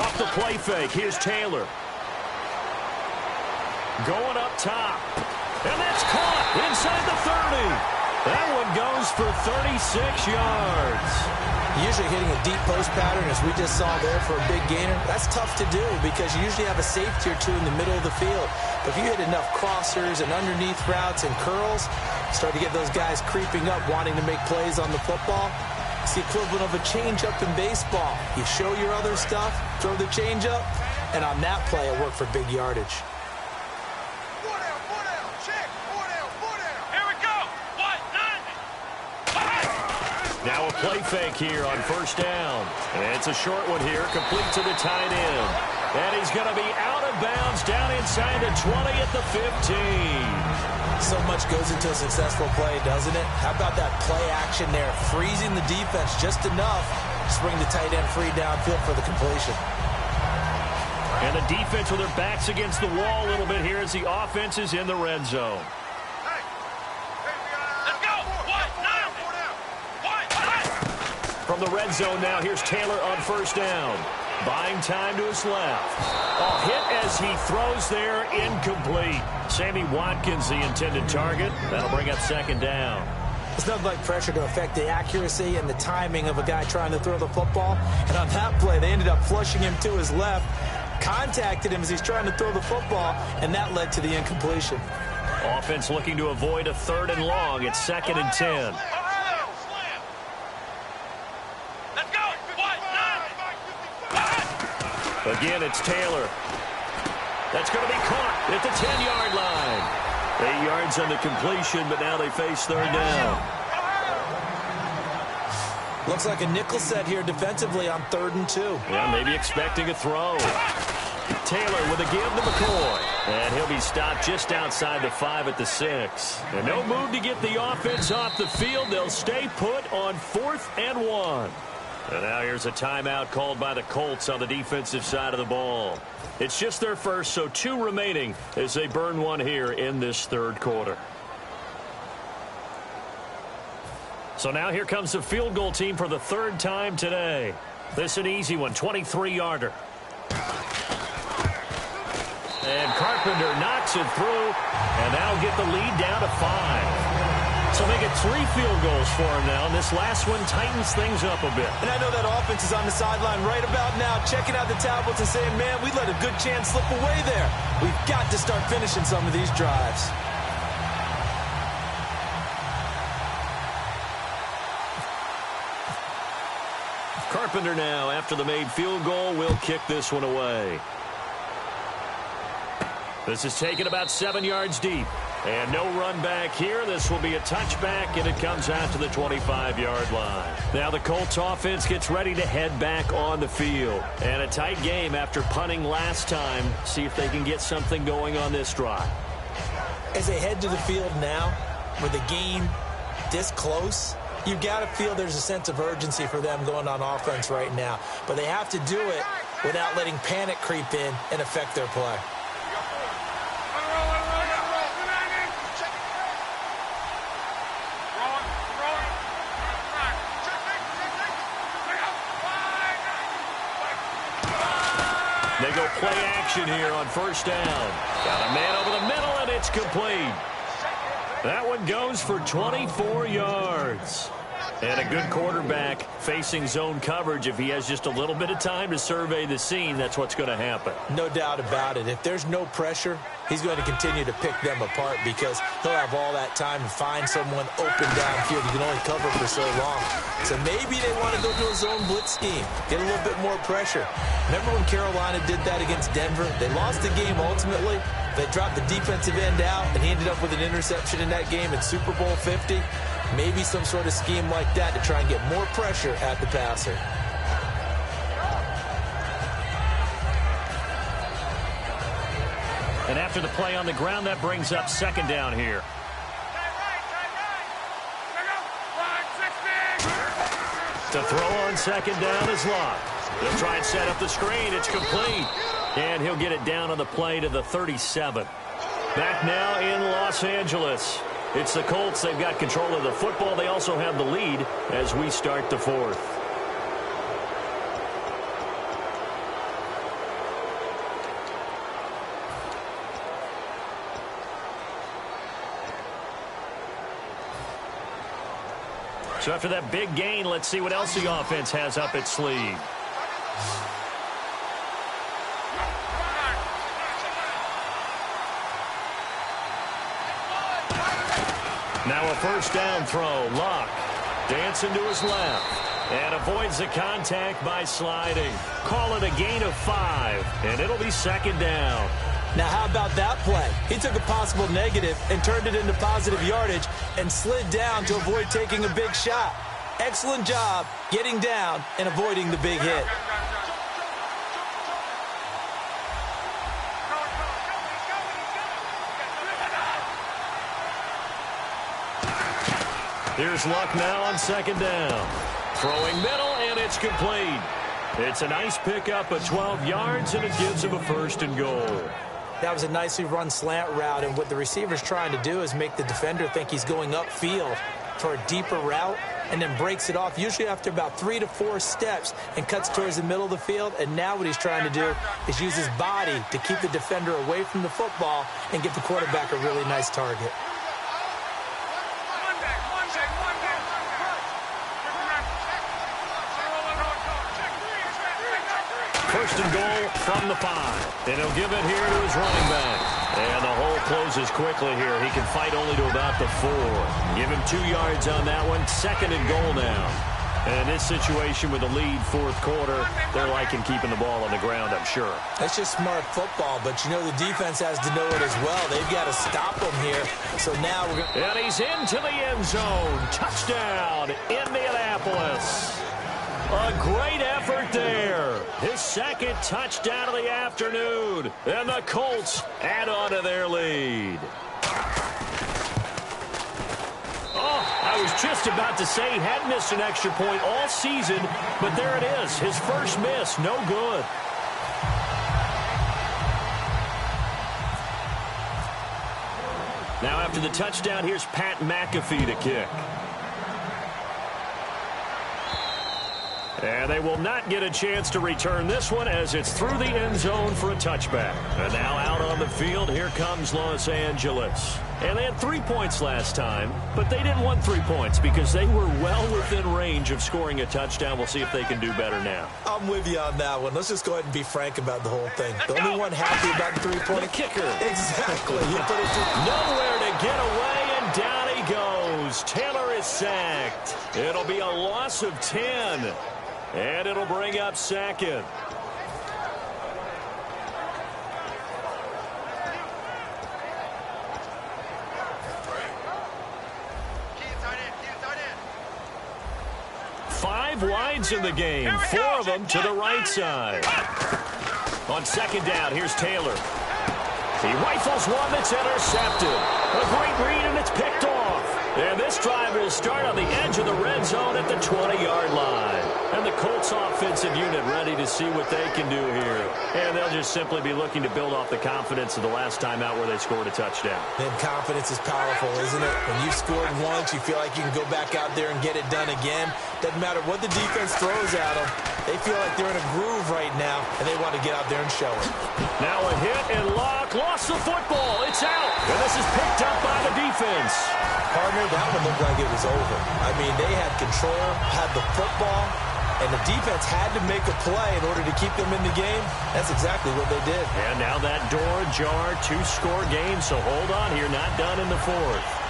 S2: Off the play fake. Here's Taylor. Going up top. And that's caught inside the 30. That one goes for 36 yards.
S3: Usually hitting a deep post pattern, as we just saw there for a big gainer, that's tough to do because you usually have a safety or two in the middle of the field. But if you hit enough crossers and underneath routes and curls, start to get those guys creeping up, wanting to make plays on the football. It's the equivalent of a changeup in baseball. You show your other stuff, throw the changeup, and on that play, it worked for big yardage.
S2: Now a play fake here on first down. And it's a short one here, complete to the tight end. And he's going to be out of bounds down inside the 20 at the 15.
S3: So much goes into a successful play, doesn't it? How about that play action there, freezing the defense just enough to bring the tight end free downfield for the completion.
S2: And the defense with their backs against the wall a little bit here as the offense is in the red zone. From the red zone now, here's Taylor on first down. Buying time to his left. A hit as he throws there, incomplete. Sammy Watkins, the intended target. That'll bring up 2nd down.
S3: It's nothing like pressure to affect the accuracy and the timing of a guy trying to throw the football. And on that play, they ended up flushing him to his left, contacted him as he's trying to throw the football, and that led to the incompletion.
S2: Offense looking to avoid a 3rd and long. It's 2nd and 10. Again, it's Taylor. That's going to be caught at the 10-yard line. 8 yards on the completion, but now they face 3rd down.
S3: Looks like a nickel set here defensively on 3rd and 2.
S2: Yeah, maybe expecting a throw. Taylor with a give to McCoy. And he'll be stopped just outside the 5 at the 6. And no move to get the offense off the field. They'll stay put on 4th and 1. And now here's a timeout called by the Colts on the defensive side of the ball. It's just their first, so 2 remaining as they burn one here in this 3rd quarter. So now here comes the field goal team for the 3rd time today. This is an easy one, 23-yarder. And Carpenter knocks it through, and that'll get the lead down to 5. So they get 3 field goals for him now, and this last one tightens things up a bit.
S3: And I know that offense is on the sideline right about now, checking out the tablets and saying, man, we let a good chance slip away there. We've got to start finishing some of these drives.
S2: Carpenter now, after the made field goal, will kick this one away. This is taken about 7 yards deep. And no run back here. This will be a touchback, and it comes out to the 25-yard line. Now the Colts offense gets ready to head back on the field. And a tight game after punting last time. See if they can get something going on this drive.
S3: As they head to the field now, with the game this close, you've got to feel there's a sense of urgency for them going on offense right now. But they have to do it without letting panic creep in and affect their play.
S2: They go play action here on first down. Got a man over the middle, and it's complete. That one goes for 24 yards. And a good quarterback facing zone coverage. If he has just a little bit of time to survey the scene, that's what's going to happen.
S3: No doubt about it. If there's no pressure, he's going to continue to pick them apart because he'll have all that time to find someone open downfield. He can only cover for so long. So maybe they want to go to a zone blitz scheme, get a little bit more pressure. Remember when Carolina did that against Denver? They lost the game ultimately. They dropped the defensive end out, and he ended up with an interception in that game in Super Bowl 50. Maybe some sort of scheme like that to try and get more pressure at the passer.
S2: And after the play on the ground, that brings up second down here. To throw on second down is Locke. He'll try and set up the screen. It's complete. And he'll get it down on the play to the 37. Back now in Los Angeles. It's the Colts. They've got control of the football. They also have the lead as we start the fourth. So after that big gain, let's see what else the offense has up its sleeve. Now a first down throw. Locke dancing to his left and avoids the contact by sliding. Call it a gain of 5, and it'll be second down.
S3: Now how about that play? He took a possible negative and turned it into positive yardage and slid down to avoid taking a big shot. Excellent job getting down and avoiding the big hit.
S2: Here's Luck now on second down. Throwing middle, and it's complete. It's a nice pickup of 12 yards, and it gives him a first and goal.
S3: That was a nicely run slant route, and what the receiver's trying to do is make the defender think he's going upfield for a deeper route, and then breaks it off, usually after about 3 to 4 steps, and cuts towards the middle of the field. And now what he's trying to do is use his body to keep the defender away from the football and give the quarterback a really nice target.
S2: First and goal from the 5. And he'll give it here to his running back. And the hole closes quickly here. He can fight only to about the 4. Give him 2 yards on that one. Second and goal now. And in this situation with the lead fourth quarter, they're liking keeping the ball on the ground, I'm sure.
S3: That's just smart football, but you know the defense has to know it as well. They've got to stop him here. So now we're going to...
S2: And he's into the end zone. Touchdown, Indianapolis. A great effort there. His second touchdown of the afternoon. And the Colts add on to their lead. Oh, I was just about to say he had missed an extra point all season, but there it is. His first miss, no good. Now after the touchdown, here's Pat McAfee to kick. And they will not get a chance to return this one as it's through the end zone for a touchback. And now out on the field, here comes Los Angeles. And they had 3 points last time, but they didn't want 3 points because they were well within range of scoring a touchdown. We'll see if they can do better now.
S3: I'm with you on that one. Let's just go ahead and be frank about the whole thing. The only one happy about the 3-point...
S2: The kicker.
S3: Exactly. He put it through.
S2: Nowhere to get away, and down he goes. Taylor is sacked. It'll be a loss of 10. And it'll bring up second. 5 wides in the game, 4 of them to the right side. On second down, here's Taylor. He rifles one that's intercepted. A great read, and it's picked off. And this drive will start on the edge of the red zone at the 20-yard line. And the Colts offensive unit ready to see what they can do here. And they'll just simply be looking to build off the confidence of the last time out where they scored a touchdown.
S3: And confidence is powerful, isn't it? When you've scored once, you feel like you can go back out there and get it done again. Doesn't matter what the defense throws at them. They feel like they're in a groove right now, and they want to get out there and show it.
S2: Now a hit and Locke lost the football. It's out. And this is picked up by the defense.
S3: Partner, that one looked like it was over. I mean, they had control, had the football, and the defense had to make a play in order to keep them in the game. That's exactly what they did.
S2: And now that door ajar, 2-score game, so hold on here, not done in the 4th.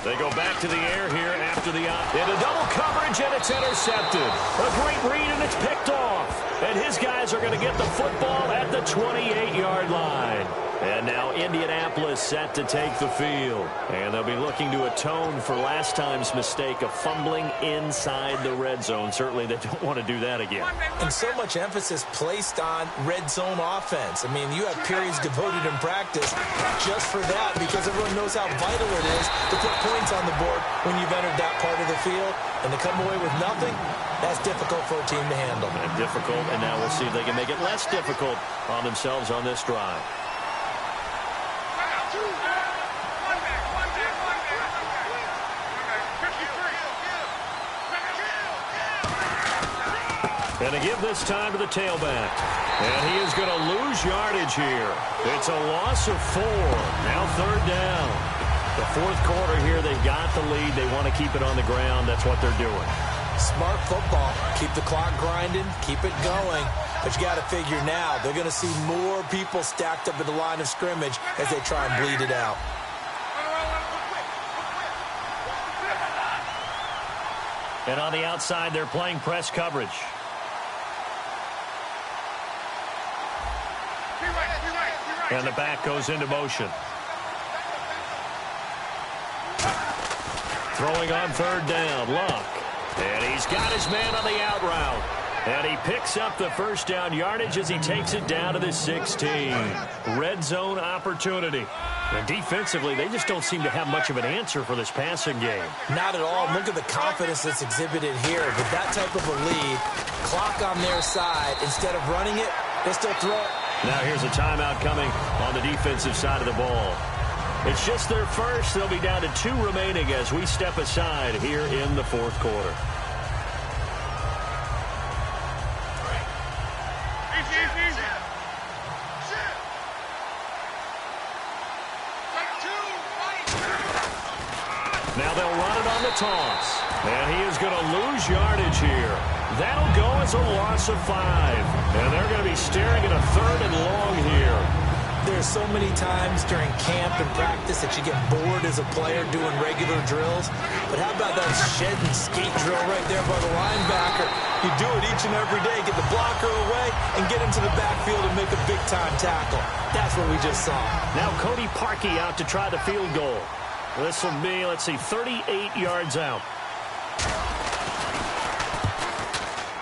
S2: They go back to the air here after the into double coverage, and it's intercepted. A great read, and it's picked off. And his guys are going to get the football at the 28-yard line. And now Indianapolis set to take the field. And they'll be looking to atone for last time's mistake of fumbling inside the red zone. Certainly they don't want to do that again.
S3: And so much emphasis placed on red zone offense. I mean, you have periods devoted in practice just for that, because everyone knows how vital it is to put points on the board when you've entered that part of the field. And to come away with nothing, that's difficult for a team to handle.
S2: And difficult, and now we'll see if they can make it less difficult on themselves on this drive. And to give this time to the tailback. And he is going to lose yardage here. It's a loss of 4. Now 3rd down. The 4th quarter here, they've got the lead. They want to keep it on the ground. That's what they're doing.
S3: Smart football. Keep the clock grinding. Keep it going. But you got to figure now, they're going to see more people stacked up at the line of scrimmage as they try and bleed it out.
S2: And on the outside, they're playing press coverage. And the back goes into motion. Throwing on 3rd down, Luck. And he's got his man on the out route. And he picks up the 1st down yardage as he takes it down to the 16. Red zone opportunity. And defensively, they just don't seem to have much of an answer for this passing game.
S3: Not at all. Look at the confidence that's exhibited here. With that type of a lead, clock on their side, instead of running it, they still throw it.
S2: Now here's a timeout coming on the defensive side of the ball. It's just their first. They'll be down to 2 remaining as we step aside here in the 4th quarter. Now they'll run it on the toss. And he is going to lose yardage here. That'll go as a loss of 5. And they're going to be staring at a 3rd and long here.
S3: There's so many times during camp and practice that you get bored as a player doing regular drills. But how about that shed and skate drill right there by the linebacker? You do it each and every day. Get the blocker away and get into the backfield and make a big-time tackle. That's what we just saw.
S2: Now Cody Parkey out to try the field goal. This will be, let's see, 38 yards out.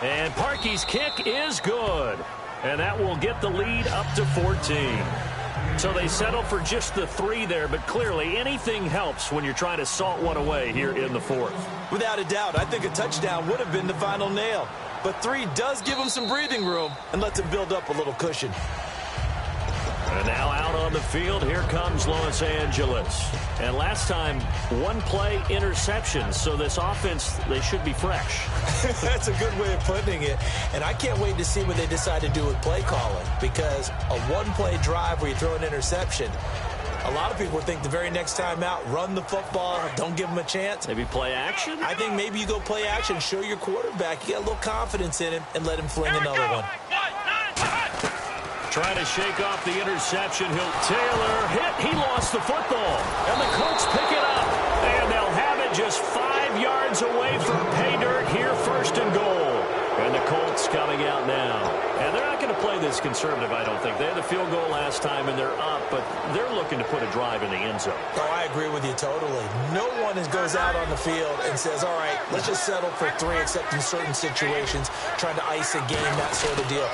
S2: And Parkey's kick is good. And that will get the lead up to 14. So they settle for just the 3 there, but clearly anything helps when you're trying to salt one away here in the 4th.
S3: Without a doubt, I think a touchdown would have been the final nail. But 3 does give them some breathing room and lets them build up a little cushion.
S2: And now out on the field, here comes Los Angeles. And last time, 1-play interception. So this offense, they should be fresh.
S3: That's a good way of putting it. And I can't wait to see what they decide to do with play calling. Because a 1-play drive where you throw an interception, a lot of people think the very next time out, run the football, don't give them a chance.
S2: Maybe play action?
S3: I think maybe you go play action, show your quarterback you got a little confidence in him, and let him fling another one.
S2: Trying to shake off the interception. Taylor hit. He lost the football. And the Colts pick it up. And they'll have it just 5 yards away from pay dirt here, first and goal. And the Colts coming out now. And they're not going to play this conservative, I don't think. They had the field goal last time, and they're up, but they're looking to put a drive in the end zone.
S3: Oh, I agree with you totally. No one goes out on the field and says, all right, let's just settle for 3, except in certain situations, trying to ice a game, that sort of deal.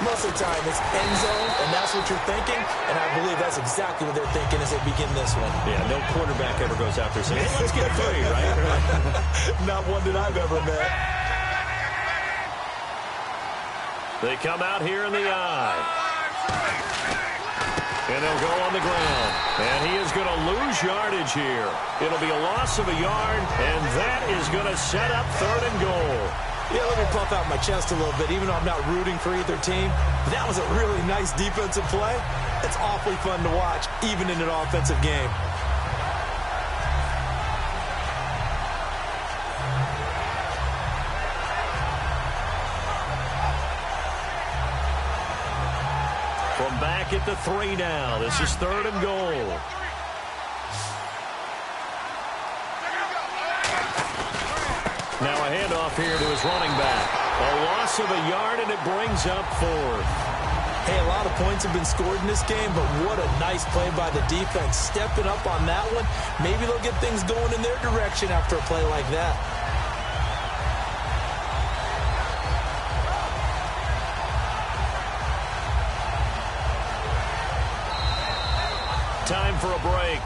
S3: Most of the time, it's end zone, and that's what you're thinking, and I believe that's exactly what they're thinking as they begin this one.
S2: Yeah, no quarterback ever goes out there saying, hey, let's get 3, right?
S3: Not one that I've ever met.
S2: They come out here in the eye. And they'll go on the ground. And he is going to lose yardage here. It'll be a loss of a yard, and that is going to set up 3rd and goal.
S3: Yeah, let me puff out my chest a little bit, even though I'm not rooting for either team. That was a really nice defensive play. It's awfully fun to watch, even in an offensive game.
S2: From back at the 3 now. This is 3rd and goal. Now a handoff here to his running back. A loss of a yard, and it brings up 4th.
S3: Hey, a lot of points have been scored in this game, but what a nice play by the defense. Stepping up on that one. Maybe they'll get things going in their direction after a play like that.
S2: Time for a break.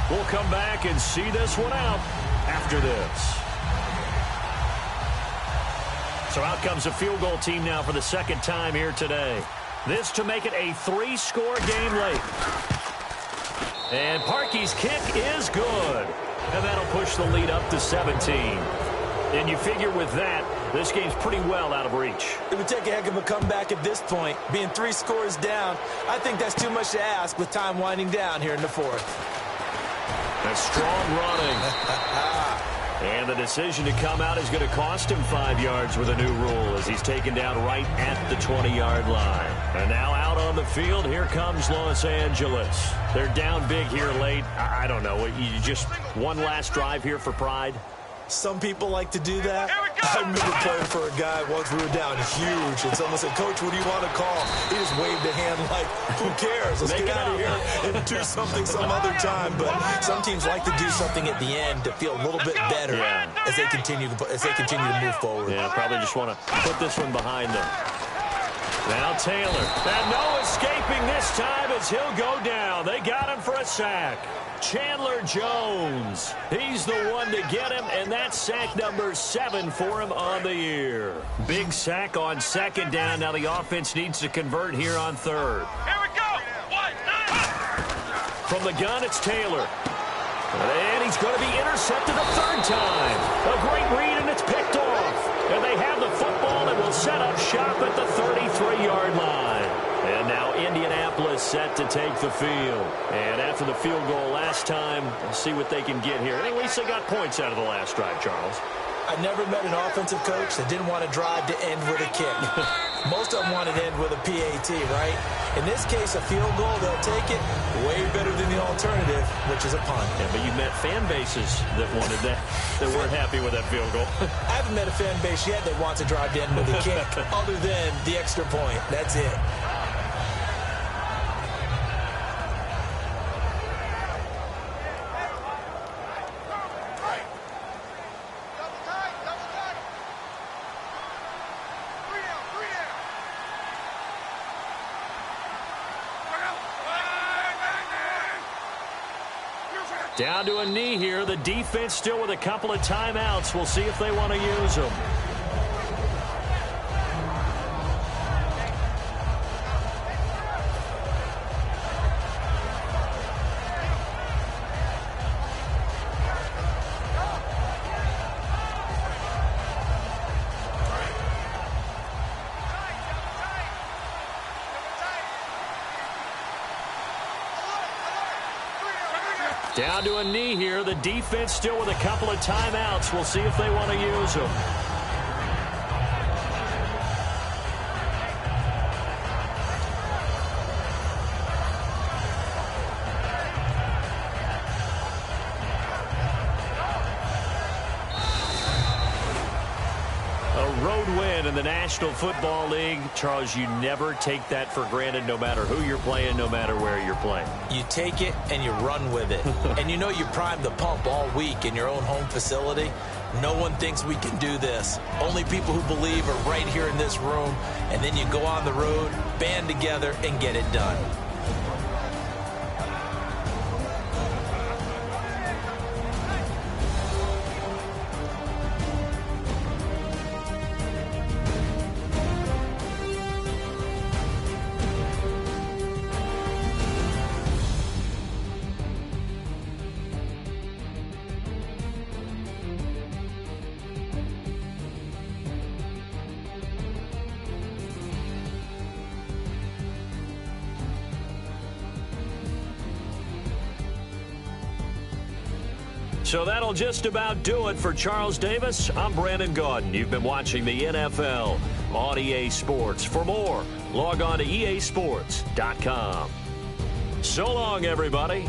S2: We'll come back and see this one out after this. So out comes a field goal team now for the 2nd time here today. This to make it a 3-score game late. And Parkey's kick is good. And that'll push the lead up to 17. And you figure with that, this game's pretty well out of reach.
S3: It would take a heck of a comeback at this point. Being 3 scores down, I think that's too much to ask with time winding down here in the 4th.
S2: That's strong running. And the decision to come out is going to cost him 5 yards with a new rule as he's taken down right at the 20-yard line. And now out on the field, here comes Los Angeles. They're down big here late. I don't know. You just one last drive here for pride?
S3: Some people like to do that. I remember playing for a guy once we were down huge, and someone said, Coach, what do you want to call? He just waved a hand like, who cares? Let's get out of here and do something some other time. But some teams like to do something at the end to feel a little bit better as they continue to move forward.
S2: Yeah, probably just want to put this one behind them. Now Taylor. And no escaping this time as he'll go down. They got him for a sack. Chandler Jones. He's the one to get him, and that's sack number 7 for him on the year. Big sack on 2nd down. Now the offense needs to convert here on 3rd.
S4: Here we go. 1, 9.
S2: From the gun, it's Taylor. And he's going to be intercepted a 3rd time. A great read, and it's picked off. And they have the football and will set up shop at the 33-yard line. And now Indianapolis set to take the field. And after the field goal last time, let's see what they can get here. At least they got points out of the last drive, Charles.
S3: I never met an offensive coach that didn't want to drive to end with a kick. Most of them wanted to end with a PAT, right? In this case, a field goal, they'll take it way better than the alternative, which is a punt.
S2: Yeah, but you've met fan bases that wanted that weren't happy with that field goal.
S3: I haven't met a fan base yet that wants to drive to end with a kick other than the extra point. That's it.
S2: Down to a knee here. The defense still with a couple of timeouts. We'll see if they want to use them. Down to a knee here. The defense still with a couple of timeouts. We'll see if they want to use them. the National Football League, Charles, you never take that for granted no matter who you're playing, no matter where you're playing.
S3: You take it and you run with it. And you know you primed the pump all week in your own home facility. No one thinks we can do this. Only people who believe are right here in this room. And then you go on the road, band together, and get it done.
S2: So that'll just about do it for Charles Davis. I'm Brandon Gaudin. You've been watching the NFL on EA Sports. For more, log on to easports.com. So long, everybody.